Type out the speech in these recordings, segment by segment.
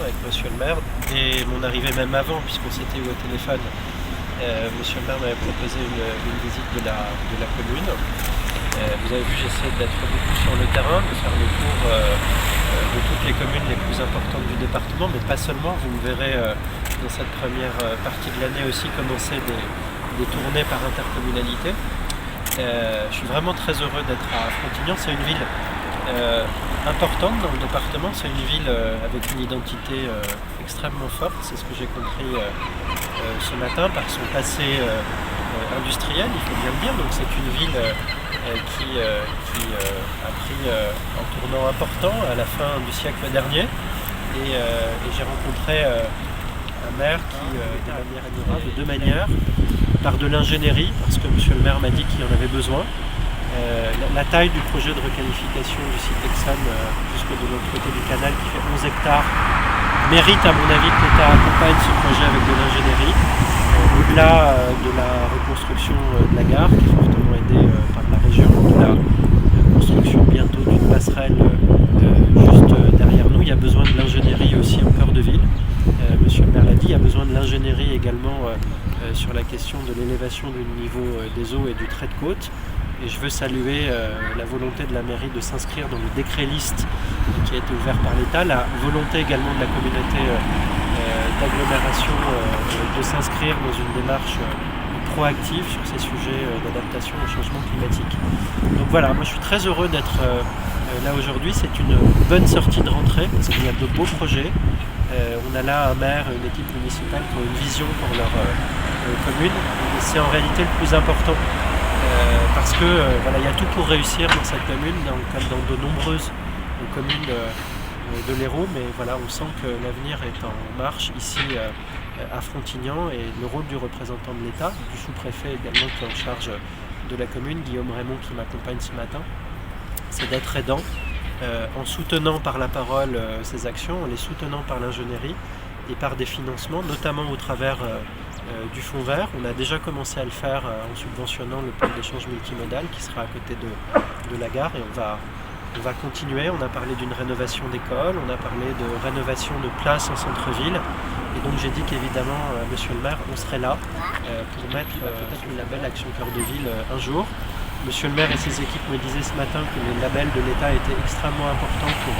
avec monsieur le maire, dès mon arrivée, même avant, puisqu'on s'était eu au téléphone. Monsieur le maire m'avait proposé une visite de la commune. Vous avez vu, j'essaie d'être beaucoup sur le terrain, de faire le tour de toutes les communes les plus importantes du département, mais pas seulement. Vous me verrez dans cette première partie de l'année aussi commencer des tournées par intercommunalité. Je suis vraiment très heureux d'être à Frontignan. C'est une ville importante dans le département, c'est une ville avec une identité extrêmement forte, c'est ce que j'ai compris ce matin par son passé industriel, il faut bien le dire. Donc c'est une ville qui a pris un tournant important à la fin du siècle dernier, et j'ai rencontré un maire qui, de manière admirable, de deux manières, par de l'ingénierie, parce que monsieur le maire m'a dit qu'il y en avait besoin. La taille du projet de requalification du site Exxon jusque de l'autre côté du canal, qui fait 11 hectares, mérite à mon avis que l'État accompagne ce projet avec de l'ingénierie. Au-delà de la reconstruction de la gare, qui est fortement aidée par la région, de la construction bientôt d'une passerelle juste derrière nous, il y a besoin de l'ingénierie aussi en cœur de ville. Monsieur le maire l'a dit, il y a besoin de l'ingénierie également sur la question de l'élévation du niveau des eaux et du trait de côte. Et je veux saluer la volonté de la mairie de s'inscrire dans le décret liste qui a été ouvert par l'État, la volonté également de la communauté d'agglomération de s'inscrire dans une démarche proactive sur ces sujets d'adaptation au changement climatique. Donc voilà, moi je suis très heureux d'être là aujourd'hui. C'est une bonne sortie de rentrée parce qu'il y a de beaux projets. On a là un maire et une équipe municipale qui ont une vision pour leur commune, et c'est en réalité le plus important. Parce que voilà, il y a tout pour réussir dans cette commune, comme dans de nombreuses communes de l'Hérault, mais voilà, on sent que l'avenir est en marche ici à Frontignan, et le rôle du représentant de l'État, du sous-préfet également qui est en charge de la commune, Guillaume Raymond, qui m'accompagne ce matin, c'est d'être aidant en soutenant par la parole ces actions, en les soutenant par l'ingénierie et par des financements, notamment au travers du fonds vert. On a déjà commencé à le faire en subventionnant le pôle d'échange multimodal qui sera à côté de la gare, et on va continuer. On a parlé d'une rénovation d'école, on a parlé de rénovation de places en centre-ville, et donc j'ai dit qu'évidemment, monsieur le maire, on serait là pour mettre peut-être le label Action Cœur de Ville un jour. Monsieur le maire et ses équipes me disaient ce matin que les labels de l'État étaient extrêmement importants pour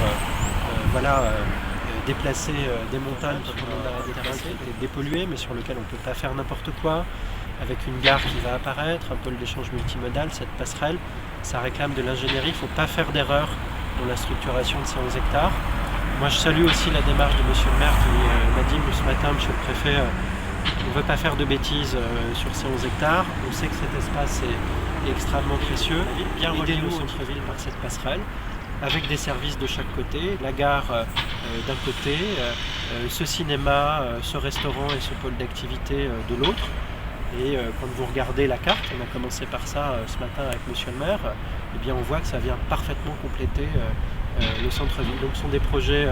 déplacer des montagnes quand on a des terrains qui étaient dépollués, mais sur lesquels on ne peut pas faire n'importe quoi, avec une gare qui va apparaître, un pôle d'échange multimodal, cette passerelle, ça réclame de l'ingénierie. Il ne faut pas faire d'erreur dans la structuration de ces 11 hectares. Moi je salue aussi la démarche de monsieur le maire qui m'a dit ce matin, monsieur le préfet, on ne veut pas faire de bêtises sur ces 11 hectares, on sait que cet espace est extrêmement précieux, bien relié au centre-ville par cette passerelle, avec des services de chaque côté, la gare d'un côté, ce cinéma, ce restaurant et ce pôle d'activité de l'autre. Et quand vous regardez la carte, on a commencé par ça ce matin avec monsieur le maire, eh bien on voit que ça vient parfaitement compléter le centre-ville. Donc ce sont des projets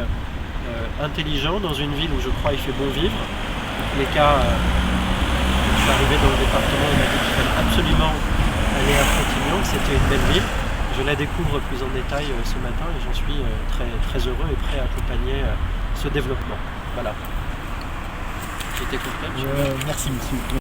intelligents dans une ville où je crois il fait bon vivre. Dans tous les cas, je suis arrivé dans le département, on m'a dit qu'il fallait absolument aller à Frontignan, que c'était une belle ville. Je la découvre plus en détail ce matin et j'en suis très, très heureux et prêt à accompagner ce développement. Voilà. J'étais complet. Merci monsieur.